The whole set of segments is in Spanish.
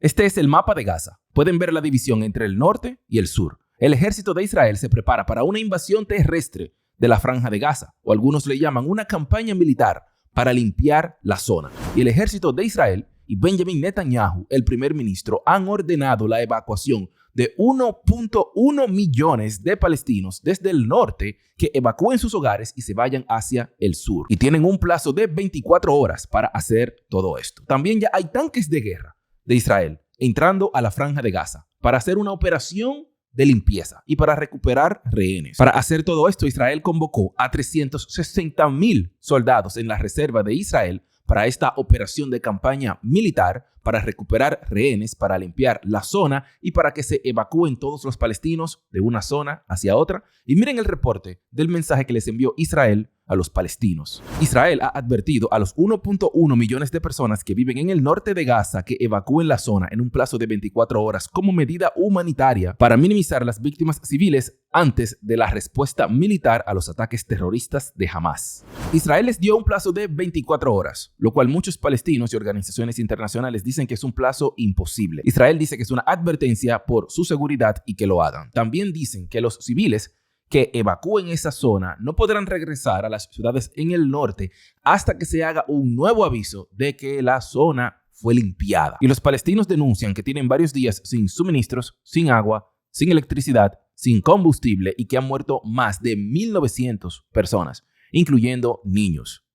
Este es el mapa de Gaza. Pueden ver la división entre el norte y el sur. El ejército de Israel se prepara para una invasión terrestre de la franja de Gaza, o algunos le llaman una campaña militar para limpiar la zona. Y el ejército de Israel y Benjamin Netanyahu, el primer ministro, han ordenado la evacuación de 1.1 millones de palestinos desde el norte que evacúen sus hogares y se vayan hacia el sur. Y tienen un plazo de 24 horas para hacer todo esto. También ya hay tanques de guerra de Israel entrando a la franja de Gaza para hacer una operación de limpieza y para recuperar rehenes. Para hacer todo esto, Israel convocó a 360,000 soldados en la reserva de Israel para esta operación de campaña militar, para recuperar rehenes, para limpiar la zona y para que se evacúen todos los palestinos de una zona hacia otra. Y miren el reporte del mensaje que les envió Israel a los palestinos. Israel ha advertido a los 1.1 millones de personas que viven en el norte de Gaza que evacúen la zona en un plazo de 24 horas como medida humanitaria para minimizar las víctimas civiles antes de la respuesta militar a los ataques terroristas de Hamas. Israel les dio un plazo de 24 horas, lo cual muchos palestinos y organizaciones internacionales dicen que es un plazo imposible. Israel dice que es una advertencia por su seguridad y que lo hagan. También dicen que los civiles que evacúen esa zona no podrán regresar a las ciudades en el norte hasta que se haga un nuevo aviso de que la zona fue limpiada. Y los palestinos denuncian que tienen varios días sin suministros, sin agua, sin electricidad, sin combustible y que han muerto más de 1.900 personas, incluyendo niños.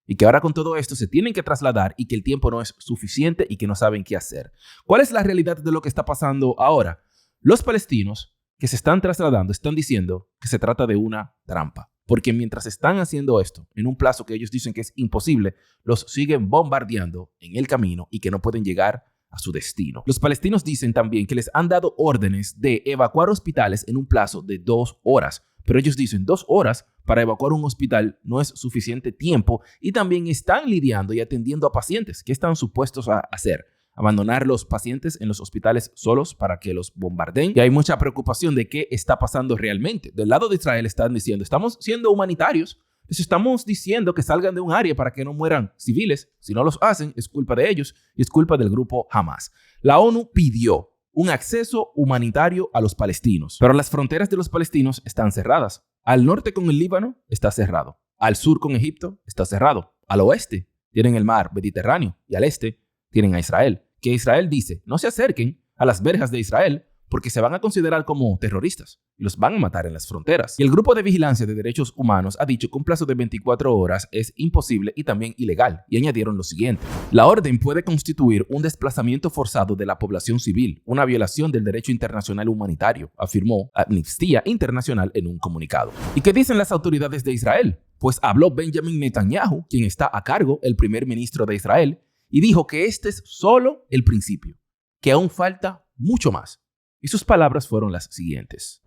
Y que ahora con todo esto se tienen que trasladar y que el tiempo no es suficiente y que no saben qué hacer. ¿Cuál es la realidad de lo que está pasando ahora? Los palestinos que se están trasladando están diciendo que se trata de una trampa, porque mientras están haciendo esto en un plazo que ellos dicen que es imposible, los siguen bombardeando en el camino y que no pueden llegar a su destino. Los palestinos dicen también que les han dado órdenes de evacuar hospitales en un plazo de 2 horas, pero ellos dicen 2 horas para evacuar un hospital no es suficiente tiempo y también están lidiando y atendiendo a pacientes. ¿Qué están supuestos a hacer? Abandonar los pacientes en los hospitales solos para que los bombardeen. Y hay mucha preocupación de qué está pasando realmente. Del lado de Israel están diciendo, estamos siendo humanitarios, les estamos diciendo que salgan de un área para que no mueran civiles. Si no los hacen, es culpa de ellos y es culpa del grupo Hamas. La ONU pidió un acceso humanitario a los palestinos, pero las fronteras de los palestinos están cerradas. Al norte con el Líbano está cerrado. Al sur con Egipto está cerrado. Al oeste tienen el mar Mediterráneo y al este tienen a Israel. Que Israel dice, no se acerquen a las verjas de Israel porque se van a considerar como terroristas y los van a matar en las fronteras. Y el Grupo de Vigilancia de Derechos Humanos ha dicho que un plazo de 24 horas es imposible y también ilegal, y añadieron lo siguiente: la orden puede constituir un desplazamiento forzado de la población civil, una violación del derecho internacional humanitario, afirmó Amnistía Internacional en un comunicado. ¿Y qué dicen las autoridades de Israel? Pues habló Benjamin Netanyahu, quien está a cargo, el primer ministro de Israel, y dijo que este es solo el principio, que aún falta mucho más. Y sus palabras fueron las siguientes: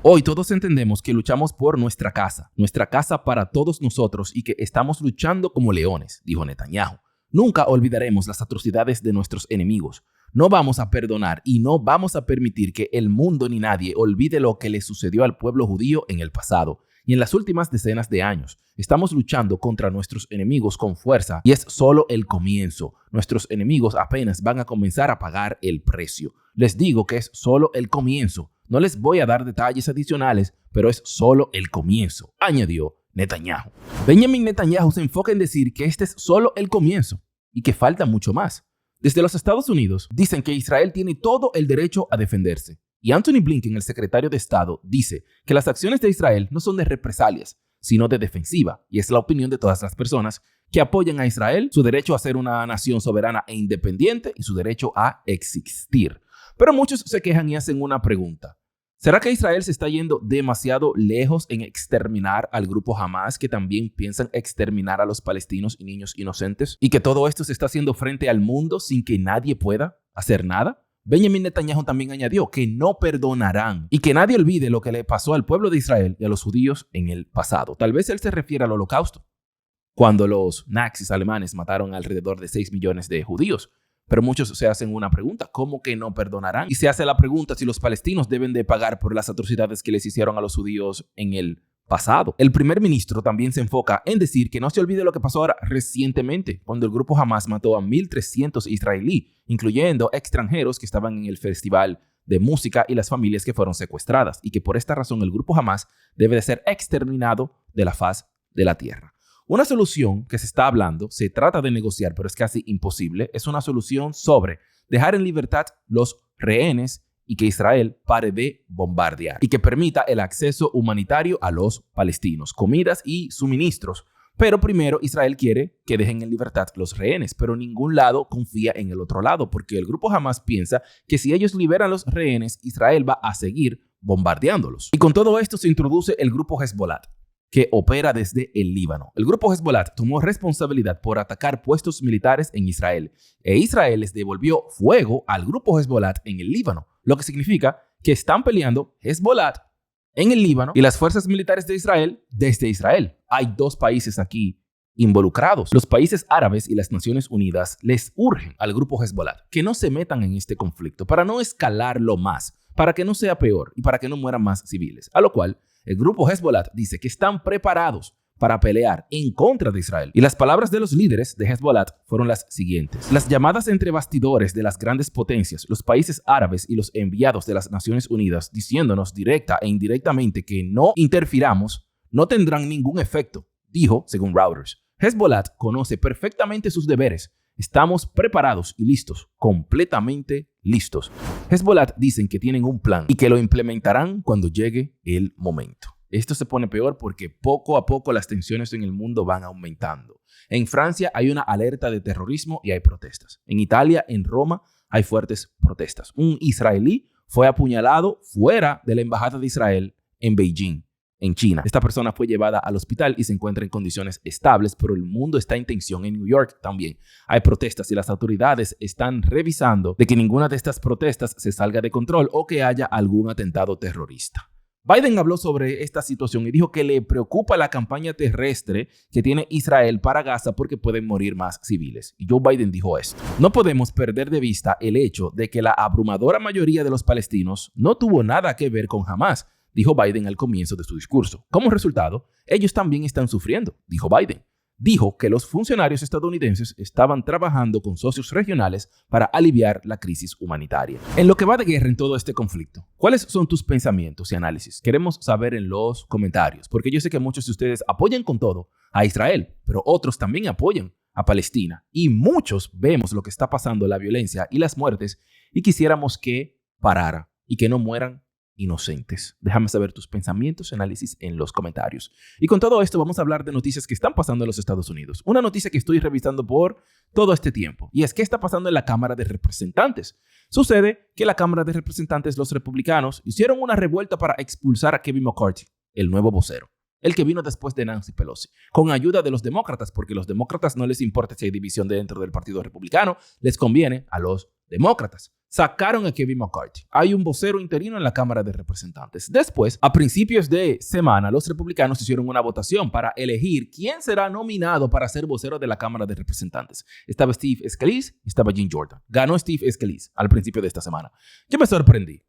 hoy todos entendemos que luchamos por nuestra casa para todos nosotros y que estamos luchando como leones, dijo Netanyahu. Nunca olvidaremos las atrocidades de nuestros enemigos. No vamos a perdonar y no vamos a permitir que el mundo ni nadie olvide lo que le sucedió al pueblo judío en el pasado y en las últimas decenas de años. Estamos luchando contra nuestros enemigos con fuerza y es solo el comienzo. Nuestros enemigos apenas van a comenzar a pagar el precio. Les digo que es solo el comienzo. No les voy a dar detalles adicionales, pero es solo el comienzo, añadió Netanyahu. Benjamin Netanyahu se enfoca en decir que este es solo el comienzo y que falta mucho más. Desde los Estados Unidos dicen que Israel tiene todo el derecho a defenderse. Y Antony Blinken, el secretario de Estado, dice que las acciones de Israel no son de represalias, sino de defensiva. Y es la opinión de todas las personas que apoyan a Israel, su derecho a ser una nación soberana e independiente y su derecho a existir. Pero muchos se quejan y hacen una pregunta. ¿Será que Israel se está yendo demasiado lejos en exterminar al grupo Hamas, que también piensan exterminar a los palestinos y niños inocentes? ¿Y que todo esto se está haciendo frente al mundo sin que nadie pueda hacer nada? Benjamin Netanyahu también añadió que no perdonarán y que nadie olvide lo que le pasó al pueblo de Israel y a los judíos en el pasado. Tal vez él se refiere al Holocausto, cuando los nazis alemanes mataron alrededor de 6 millones de judíos. Pero muchos se hacen una pregunta: ¿cómo que no perdonarán? Y se hace la pregunta si los palestinos deben de pagar por las atrocidades que les hicieron a los judíos en el pasado. El primer ministro también se enfoca en decir que no se olvide lo que pasó ahora recientemente, cuando el grupo Hamas mató a 1.300 israelíes, incluyendo extranjeros que estaban en el festival de música y las familias que fueron secuestradas, y que por esta razón el grupo Hamas debe de ser exterminado de la faz de la tierra. Una solución que se está hablando, se trata de negociar, pero es casi imposible, es una solución sobre dejar en libertad los rehenes y que Israel pare de bombardear y que permita el acceso humanitario a los palestinos, comidas y suministros. Pero primero Israel quiere que dejen en libertad los rehenes, pero ningún lado confía en el otro lado, porque el grupo Hamas piensa que si ellos liberan los rehenes, Israel va a seguir bombardeándolos. Y con todo esto se introduce el grupo Hezbollah, que opera desde el Líbano. El grupo Hezbollah tomó responsabilidad por atacar puestos militares en Israel, e Israel les devolvió fuego al grupo Hezbollah en el Líbano, lo que significa que están peleando Hezbollah en el Líbano y las fuerzas militares de Israel desde Israel. Hay dos países aquí involucrados. Los países árabes y las Naciones Unidas les urgen al grupo Hezbollah que no se metan en este conflicto para no escalarlo más, para que no sea peor y para que no mueran más civiles. A lo cual el grupo Hezbollah dice que están preparados para pelear en contra de Israel. Y las palabras de los líderes de Hezbollah fueron las siguientes. Las llamadas entre bastidores de las grandes potencias, los países árabes y los enviados de las Naciones Unidas diciéndonos directa e indirectamente que no interfiramos, no tendrán ningún efecto, dijo según Reuters. Hezbollah conoce perfectamente sus deberes. Estamos preparados y listos, completamente listos. Hezbollah dicen que tienen un plan y que lo implementarán cuando llegue el momento. Esto se pone peor porque poco a poco las tensiones en el mundo van aumentando. En Francia hay una alerta de terrorismo y hay protestas. En Italia, en Roma, hay fuertes protestas. Un israelí fue apuñalado fuera de la embajada de Israel en Beijing, en China. Esta persona fue llevada al hospital y se encuentra en condiciones estables, pero el mundo está en tensión. En New York también hay protestas y las autoridades están revisando de que ninguna de estas protestas se salga de control o que haya algún atentado terrorista. Biden habló sobre esta situación y dijo que le preocupa la campaña terrestre que tiene Israel para Gaza porque pueden morir más civiles. Y Joe Biden dijo esto: no podemos perder de vista el hecho de que la abrumadora mayoría de los palestinos no tuvo nada que ver con Hamas, dijo Biden al comienzo de su discurso. Como resultado, ellos también están sufriendo, dijo Biden. Dijo que los funcionarios estadounidenses estaban trabajando con socios regionales para aliviar la crisis humanitaria. En lo que va de guerra en todo este conflicto, ¿cuáles son tus pensamientos y análisis? Queremos saber en los comentarios, porque yo sé que muchos de ustedes apoyan con todo a Israel, pero otros también apoyan a Palestina. Y muchos vemos lo que está pasando, la violencia y las muertes, y quisiéramos que parara y que no mueran inocentes. Déjame saber tus pensamientos y análisis en los comentarios. Y con todo esto vamos a hablar de noticias que están pasando en los Estados Unidos. Una noticia que estoy revisando por todo este tiempo. Y es que está pasando en la Cámara de Representantes. Sucede que la Cámara de Representantes, los republicanos, hicieron una revuelta para expulsar a Kevin McCarthy, el nuevo vocero, el que vino después de Nancy Pelosi, con ayuda de los demócratas, porque a los demócratas no les importa si hay división dentro del Partido Republicano, les conviene a los demócratas. Sacaron a Kevin McCarthy. Hay un vocero interino en la Cámara de Representantes. Después, a principios de semana, los republicanos hicieron una votación para elegir quién será nominado para ser vocero de la Cámara de Representantes. Estaba Steve Scalise y estaba Jim Jordan. Ganó Steve Scalise al principio de esta semana. Yo me sorprendí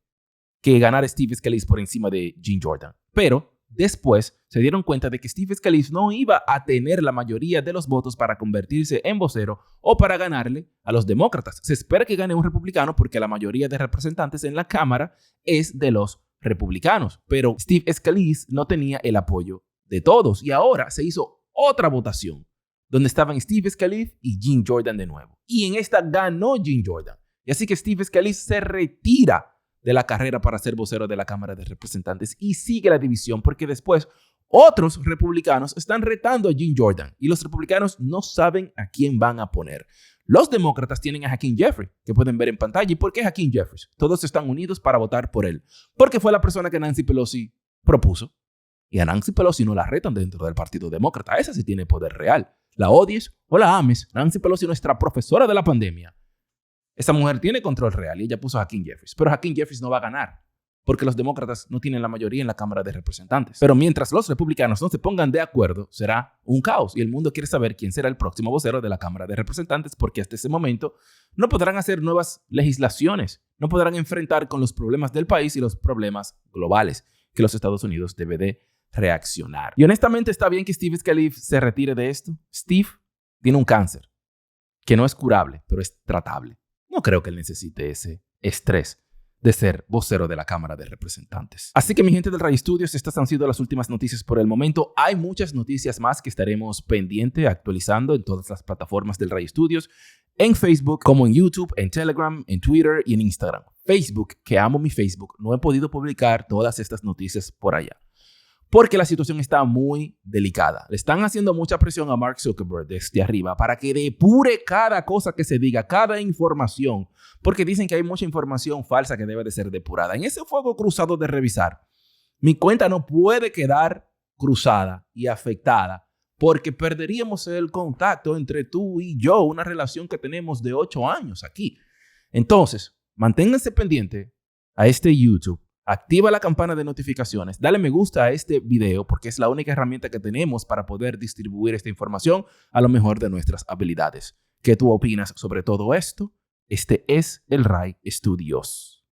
que ganara Steve Scalise por encima de Jim Jordan, pero después se dieron cuenta de que Steve Scalise no iba a tener la mayoría de los votos para convertirse en vocero o para ganarle a los demócratas. Se espera que gane un republicano porque la mayoría de representantes en la Cámara es de los republicanos. Pero Steve Scalise no tenía el apoyo de todos y ahora se hizo otra votación donde estaban Steve Scalise y Jim Jordan de nuevo. Y en esta ganó Jim Jordan. Y así que Steve Scalise se retira de la carrera para ser vocero de la Cámara de Representantes y sigue la división porque después otros republicanos están retando a Jim Jordan y los republicanos no saben a quién van a poner. Los demócratas tienen a Hakeem Jeffries, que pueden ver en pantalla. ¿Y por qué Hakeem Jeffries? Todos están unidos para votar por él, porque fue la persona que Nancy Pelosi propuso y a Nancy Pelosi no la retan dentro del Partido Demócrata. Esa sí tiene poder real. La odies o la ames, Nancy Pelosi, nuestra profesora de la pandemia, esa mujer tiene control real y ella puso a Hakeem Jeffries. Pero Hakeem Jeffries no va a ganar porque los demócratas no tienen la mayoría en la Cámara de Representantes. Pero mientras los republicanos no se pongan de acuerdo, será un caos y el mundo quiere saber quién será el próximo vocero de la Cámara de Representantes porque hasta ese momento no podrán hacer nuevas legislaciones, no podrán enfrentar con los problemas del país y los problemas globales que los Estados Unidos debe de reaccionar. Y honestamente está bien que Steve Scalise se retire de esto. Steve tiene un cáncer que no es curable, pero es tratable. No creo que él necesite ese estrés de ser vocero de la Cámara de Representantes. Así que mi gente del Ray Studios, estas han sido las últimas noticias por el momento. Hay muchas noticias más que estaremos pendientes, actualizando en todas las plataformas del Ray Studios, en Facebook, como en YouTube, en Telegram, en Twitter y en Instagram. Facebook, que amo mi Facebook, no he podido publicar todas estas noticias por allá, porque la situación está muy delicada. Le están haciendo mucha presión a Mark Zuckerberg desde arriba para que depure cada cosa que se diga, cada información, porque dicen que hay mucha información falsa que debe de ser depurada. En ese fuego cruzado de revisar, mi cuenta no puede quedar cruzada y afectada, porque perderíamos el contacto entre tú y yo, una relación que tenemos de 8 años aquí. Entonces, manténganse pendientes a este YouTube. Activa la campana de notificaciones, dale me gusta a este video porque es la única herramienta que tenemos para poder distribuir esta información a lo mejor de nuestras habilidades. ¿Qué tú opinas sobre todo esto? Este es el Ray Studios.